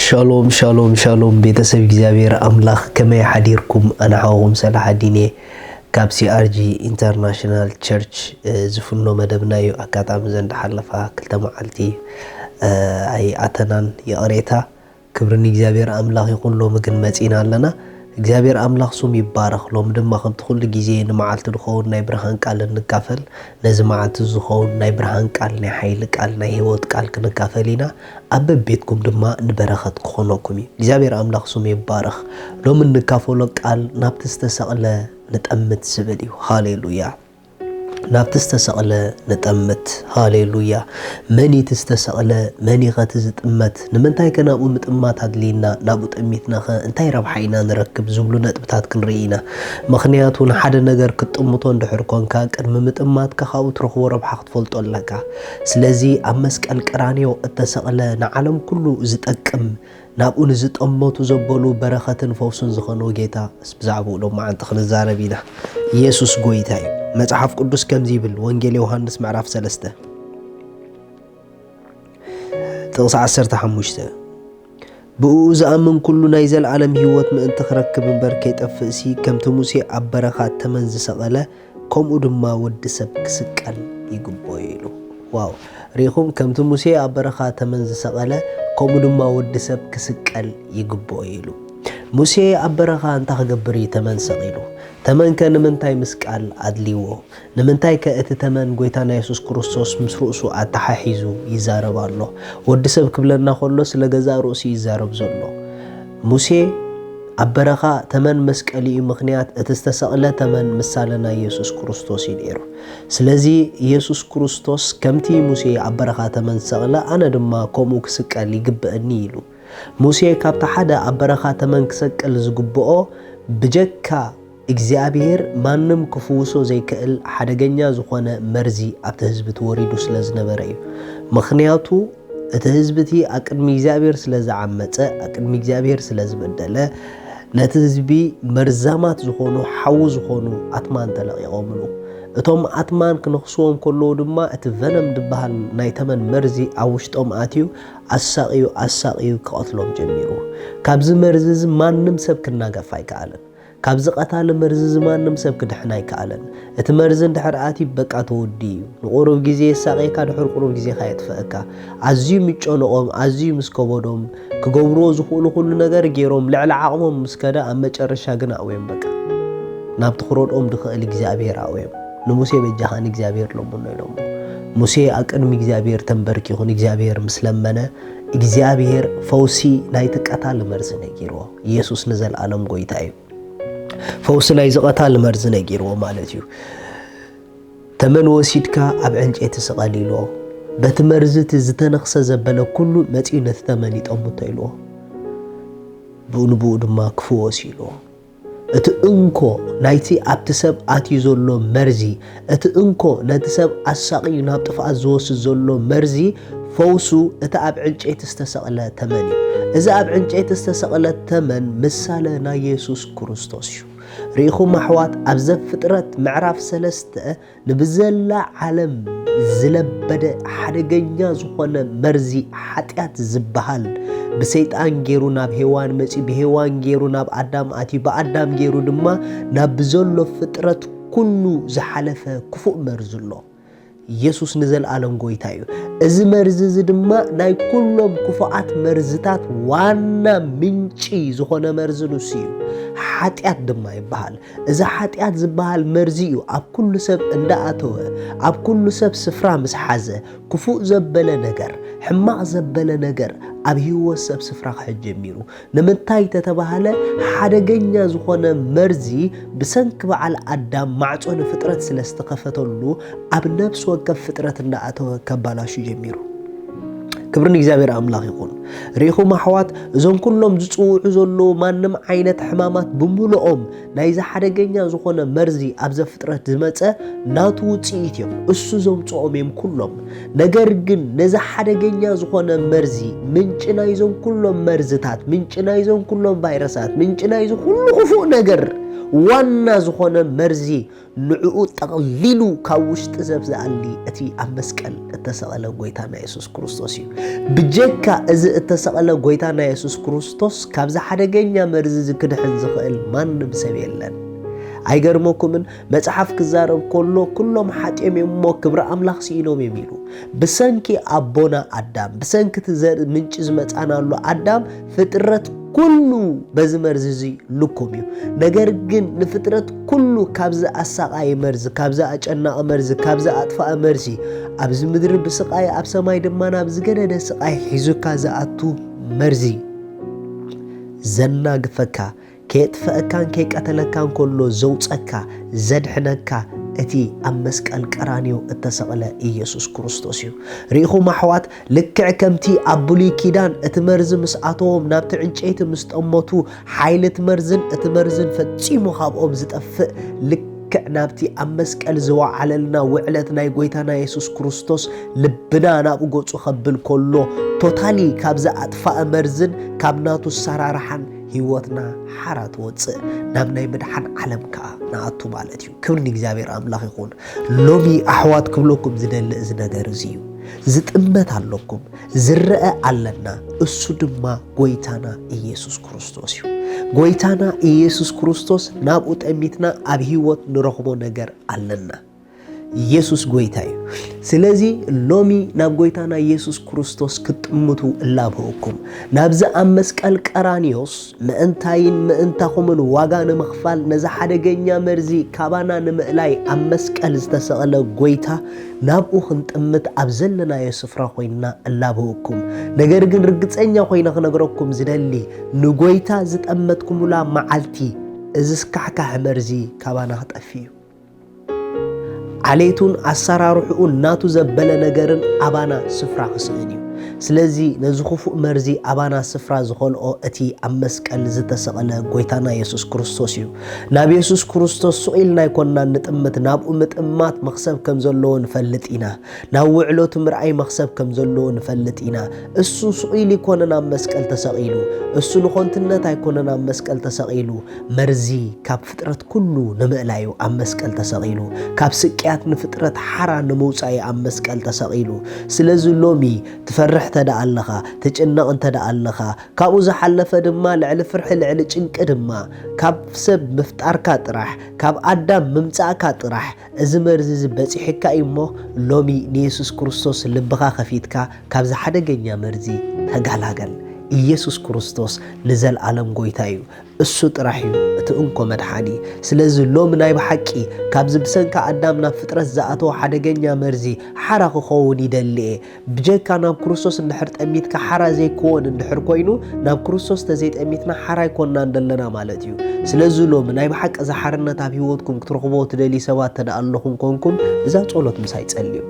شالوم شالوم شالوم ቤተሰብ እግዚአብሔር አምላክ ከመይ ሓዲርኩም አናዓውም ሰላሐዲኔ ካብ ሲአርጂ ኢንተርናሽናል ቸርች ዝፍኖ መደብናዩ አጋጣሚ ዘንድ ሓለፋ ክልተ መዓልቲ አይ አተናን የቅሬታ ክብርን እግዚአብሔር አምላክ ይኹን ሎም ግን መጺና ኣለና እግዚአብሔር አምላክ ሱም ይባረክ ሎም ድማ ከምት ሁሉ ጊዜ ንመዓልቲ ድኾውን ናይ ብርሃን ቃል እንካፈል ነዚ መዓልቲ ዝኸውን ናይ ብርሃን ቃል ናይ ኃይል ቃል ናይ ህይወት ቃል ክንካፈሊና አብ ቤትኩም ድማ ንበረኸት ክኾነኩም እግዚአብሔር አምላክ ሱም ይባረክ ሎም እንካፈሎ ቃል ናብቲ ዝተሰቕለ ንጠምት ዝብል እዩ ሃሌሉያ ናብቲ ዝተሰቕለ ንጠምት ሃሌሉያ መኒ ተስተሰቕለ መኒ ኸት ዝጥመት ንምንታይ ከናቡ ምጥማት አድሊና ናቡ ጥሚትና እንታይ ረብሓይና ንረክብ ዝብሉ ነጥብታት ክንርኢና ምኽንያቱ ንሓደ ነገር ክትጥምቶ እንድሕር ኮንካ ቅድሚ ምጥማት ከኻኡ ትረኽቦ ረብሓ ክትፈልጦ ኣለካ ስለዚ ኣብ መስቀል ቀራንዮ እተሰቕለ ንዓለም ኩሉ ዝጠቅም ናብኡ ንዝጠመቱ ዘበሉ በረኸትን ፈውስን ዝኾኑ ጌታ ብዛዕባኡ ሎማዓንቲ ክንዛረብ ኢና ኢየሱስ ጎይታ እዩ መጽሐፍ ቅዱስ ከምዚ ይብል ወንጌል ዮሐንስ ምዕራፍ 3 ጥቅስ 15 ብኡ ዝኣምን ኩሉ ናይ ዘለዓለም ህይወት ምእንቲ ክረክብ እምበር ከይጠፍእሲ ከምቲ ሙሴ ኣብ በረኻ ተመን ዝሰቐለ ከምኡ ድማ ወዲ ሰብ ክስቀል ይግባእ ኢሉ ዋው ሪኹም ከምቲ ሙሴ ኣብ በረኻ ተመን ዝሰቐለ ከምኡ ድማ ወዲ ሰብ ክስቀል ይግባእ ኢሉ ሙሴ ኣብ በረኻ እንታ ክገብር ተመን ሰቂሉ ተመን ከንምንታይ ምስቃል አድሊዎ ንምንታይ ከእቲ ተመን ጎይታና ኢየሱስ ክርስቶስ ምስ ርእሱ አተሓሒዙ ይዛረብ ኣሎ ወዲ ሰብ ክብለና ከሎ ስለ ገዛ ርእሱ ይዛረብ ዘሎ ሙሴ ኣብ በረኻ ተመን መስቀሊ ምኽንያት እቲ ዝተሰቕለ ተመን ምሳለና ኢየሱስ ክርስቶስ ይነይሩ ስለዚ ኢየሱስ ክርስቶስ ከምቲ ሙሴ ኣብ በረኻ ተመን ሰቕለ ኣነ ድማ ከምኡ ክስቀል ይግብአኒ ኢሉ ሙሴ ካብታ ሓደ ኣብ በረኻ ተመን ክሰቀል ዝግብኦ ብጀካ እግዚአብሔር ማንም ክፍውሶ ዘይክእል ሓደገኛ ዝኾነ መርዚ ኣብቲ ህዝቢ ተወሪዱ ስለ ዝነበረ እዩ ምኽንያቱ እቲ ህዝቢቲ ኣቅድሚ እግዚአብሔር ስለ ዝዓመፀ ኣቅድሚ እግዚአብሔር ስለ ዝበደለ ነቲ ህዝቢ መርዛማት ዝኾኑ ሓው ዝኾኑ ኣትማን ተለቂቖምሉ እቶም ኣትማን ክንኽስዎም ከለዉ ድማ እቲ ቨነም ድበሃል ናይ ተመን መርዚ ኣብ ውሽጦም ኣትዩ ኣሳቂዩ ክቐትሎም ጀሚሩ ካብዚ መርዚ ማንም ሰብ ክናገፍ ኣይከኣለን ካብዚ ቀታለ መርዚ ዝማንም ሰብ ክድሕና ይከኣለን እቲ መርዚ እንድሕር ኣቲ በቃ ተወዲ እዩ ንቁሩብ ግዜ ሳቂካ ድሕር ቁሩብ ግዜ ካየጥፍአካ ኣዝዩ ምጨነቆም ኣዝዩ ምስከበዶም ክገብርዎ ዝኽእሉ ኩሉ ነገር ገይሮም ልዕሊ ዓቕሞም ምስከደ ኣብ መጨረሻ ግን ኣውዮም በቃ ናብቲ ክረድኦም ድኽእል እግዚአብሔር ኣውዮም ንሙሴ በጃኻን እግዚአብሔር ለሙኖ ኢሎሞ ሙሴ ኣቅድሚ እግዚአብሔር ተንበርኪኹን እግዚአብሔር ምስለመነ እግዚአብሔር ፈውሲ ናይቲ ቀታለ መርዚ ነጊርዎ ኢየሱስ ንዘለዓለም ጎይታ እዩ ፈውስ ናይ ዝቐታል መርዚ ነጊርዎ ማለት እዩ ተመን ወሲድካ ኣብ ዕንጨይቲ ሰቐሊሎ በቲ መርዝቲ ዝተነኽሰ ዘበለ ኩሉ መፂኡ ነቲ ተመን ይጠምቶ ኢልዎ ብኡ ድማ ክፍወስ ኢልዎ እቲ እንኮ ናይቲ ኣብቲ ሰብ ኣትዩ ዘሎ መርዚ እቲ እንኮ ነቲ ሰብ ኣሳቂዩ ናብ ጥፍኣት ዝወስድ ዘሎ መርዚ ፈውሱ እቲ ኣብ ዕንጨይቲ ዝተሰቕለ ተመን እዩ እዚ ኣብ ዕንጨይቲ ዝተሰቕለ ተመን ምሳሌ ናይ ኢየሱስ ክርስቶስ እዩ ሪኢኹም ኣሕዋት ኣብ ዘፍጥረት ምዕራፍ 3 ንብዘላ ዓለም ዝለበደ ሓደገኛ ዝኾነ መርዚ ሓጢአት ዝበሃል ብሰይጣን ገይሩ ናብ ሄዋን መፂ ብሄዋን ገይሩ ናብ ኣዳም ኣቲ በኣዳም ገይሩ ድማ ናብ ዘሎ ፍጥረት ኩሉ ዝሓለፈ ክፉእ መርዚ ኣሎ ኢየሱስ ንዘለዓለም ጎይታ እዩ እዚ መርዚ ድማ ናይ ኩሎም ክፉኣት መርዝታት ዋና ምንጪ ዝኾነ መርዚ ንሱ እዩ ሓጢአት ድማ ይበሃል እዚ ሓጢአት ዝበሃል መርዚ እዩ ኣብ ኩሉ ሰብ እንዳኣተወ ኣብ ኩሉ ሰብ ስፍራ ምስ ሓዘ ክፉእ ዘበለ ነገር ሕማቕ ዘበለ ነገር أبيه وسب سفرة حجميرو نمتاي تتبهلا حدقين زخونا مرزي بسنك بعل أدام معصون فترة سلستقفتلو أب نفس وقف فترة ناعته كبالاشو جميرو كبرني إجابير أملاق يقول ريخو محوات زون كلهم زوعو زولو مانم عينة حمامات بمولوهم نايزا حدقين زخونا مرزي أبزا فترة زمتة ناتو تيتيو أسو زوم تعوميم كلهم نقرقن نزا حدقين زخونا مرزي منش نايزون كلهم مرزتات منش نايزون كلهم فيروسات منش نايزون كله خفوق نقر وانا زخونا مرزي نعو تقليلو كاوشت زبزا اللي اتي أمسكال اتساقل قويتانا يسوس كروستوسيو بجيكا إذا اتساقل قويتانا يسوس كروستوس كابزا حدقين مرزي كدحن زخائل مان بسبيلن አይገርሞኩም መጽሐፍ ክዛረብ ኩሎም ሐጢም የሞ ክብረ አምላኽ ሲኢሎም የሚሉ በሰንኪ አቦና አዳም በሰንኪ ትዘር ምንጭ ዝመጻናሉ አዳም ፍጥረት ኩሉ በዝመርዝዚ ልኮምዩ ነገር ግን ንፍጥረት ኩሉ ካብዛ አሳቃይ መርዝ ካብዛ አጨናቀ መርዝ ካብዛ አጥፋ መርዚ ኣብዚ ምድር ብስቃይ ኣብ ሰማይ ድማ ናብ ዝገደደ ስቃይ ሒዙካ ዘአቱ መርዚ ዘናግፈካ كيتفأكان كيقتلكان كله زوصكا زدحنكا اتي أمسكال قرانيو اتسقل إيسوس كريستوسيو ريخو محوات لكع كمتي أبولي كيدان اتمرز مسعاتهم نابت عنشيت مستأموتو حايلة مرزن اتمرزن فتيمو خابهم زتأفق لكع نابتي أمسكال زوا عللنا وعلتنا يقويتانا يسوس كريستوس لبنا نابو قوتو خبل كله توتالي كابزا أطفاء مرزن كابناتو السرارحان هيوتنا حرات وص نامناي مدحن عالم كا ناتو مالتيو كبرني እግዚአብሔር አምላኽ ይኹን ሎሚ አሕዋት ክብለኩም ዝደል እዚ ነገር እዚዩ ዝጥመት አለኩም ዝረአ አለና እሱ ድማ ጎይታና ኢየሱስ ክርስቶስ እዩ ጎይታና ኢየሱስ ክርስቶስ ናብ ኡጠሚትና ኣብ ህይወት ንረኽቦ ነገር አለና ኢየሱስ ጎይታዩ ስለዚ ሎሚ ናብ ጎይታና ኢየሱስ ክርስቶስ ክትጥምቱ እላብሁኩም ናብዛ ኣብ መስቀል ቀራኒዮስ ምእንታኹምን ዋጋ ንምኽፋል ነዛ ሓደገኛ መርዚ ካባና ንምእላይ ኣብ መስቀል ዝተሰቐለ ጎይታ ናብኡ ክንጥምት ኣብ ዘለናዮ ስፍራ ኮይና እላብሁኩም ነገር ግን ርግፀኛ ኮይና ክነግረኩም ዝደሊ ንጎይታ ዝጠመትኩሙላ መዓልቲ እዚ ስካሕካሕ መርዚ ካባና ክጠፍዩ عليتون أسرارحون ناتو زبالة نجارن أبانا سفرة خسئني سلزي نزخوف مرزي أبانا سفرة زخول أو أتي أمسك الزت سقلا قويتانا يسوس كريستوسيو نبي يسوس كريستوس سئلنا يكوننا نتأمت ناب أمت مخسب كم زلون فلتينا ناو علوت مرعي مخسب كم زلون فلتينا السو سئلي كوننا أمسك التسقيلو السو نخونتنا تايكوننا أمسك التسقيلو مرزي كاب فترة كله نمقلايو أمسك التسقيلو كاب سكيات نفترة حرا نموسعي أمسك التسقيلو سلزو لومي تفرح تدا اللخا تجنق انت دا اللخا كابو زحلف دما لعل فرح لعل چنق دما كاب سب مفتار كاطرح كاب ادم ممصا كاطرح از مرز بصيحكا ايمو لومي نيسوس كريستوس لبخا خفيتكا كاب زحدغنيا مرزي تغالاغل ኢየሱስ ክርስቶስ ንዘል ዓለም ጎይታዩ እሱ ጥራሕዩ እቲ እንኮ መድሓኒ ስለዚ ሎም ናይ በሐቂ ካብ ዝብሰንካ አዳምና ፍጥረት ዘአቶ ሓደገኛ መርዚ ሓራ ክኸውን ይደልየ ብጀካ ናብ ክርስቶስ እንድሕር ጠሚትካ ሓራ ዘይኮን እንድሕር ኮይኑ ናብ ክርስቶስ ተዘይጠሚትና ሓራ ይኮንና እንደለና ማለት እዩ ስለዚ ሎም ናይ በሐቂ ዘሓርነት ኣብ ህይወትኩም ክትረኽቦ ትደሊ ሰባት ተዳኣለኹም ኮንኩም እዛ ጸሎት ምሳይ ጸልዩ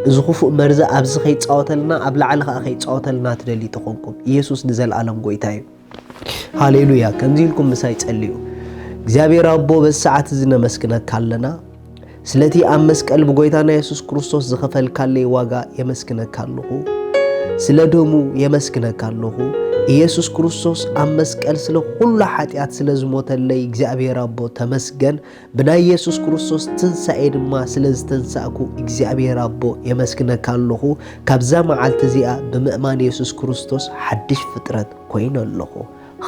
زخوف مرزا أبز خي تصاوتلنا أبلع على خي تصاوتلنا تدلي تخونكم يسوع نزل عالم قويتاي هاليلويا كنزيلكم مسايت أليو እግዚአብሔር አቦ በሰዓት ዝነ መስክነ ካለና ስለቲ አመስክ ቀልብ ጎይታና ኢየሱስ ክርስቶስ ዝኸፈል ካለ ዋጋ የመስክነ ካለሁ ስለደሙ የመስክነ ካለሁ ኢየሱስ ክርስቶስ አመስቀል ስለ ሁሉ ኃጢአት ስለ ዝሞተለይ እግዚአብሔር አቦ ተመስገን በናይ ኢየሱስ ክርስቶስ ትንሳኤ ድማ ስለ ዝተንሳእኩ እግዚአብሔር አቦ የመስክነ ካለሁ ካብዛ መዓልት ዚኣ በመእማን ኢየሱስ ክርስቶስ ሐዲሽ ፍጥረት ኮይነለሁ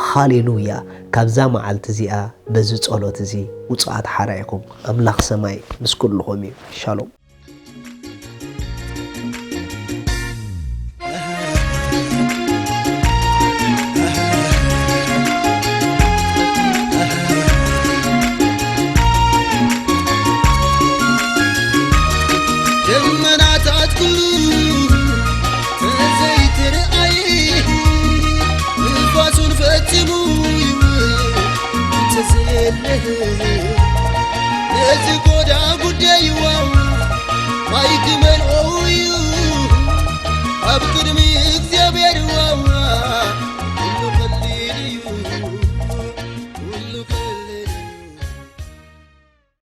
ሃሌሉያ ካብዛ መዓልት ዚኣ በዚ ጸሎት እዚ ውጽአት ሓራይኩም አምላኽ ሰማይ ምስኩልኹም ሻሎም جمنات كل زيت رأي ይብል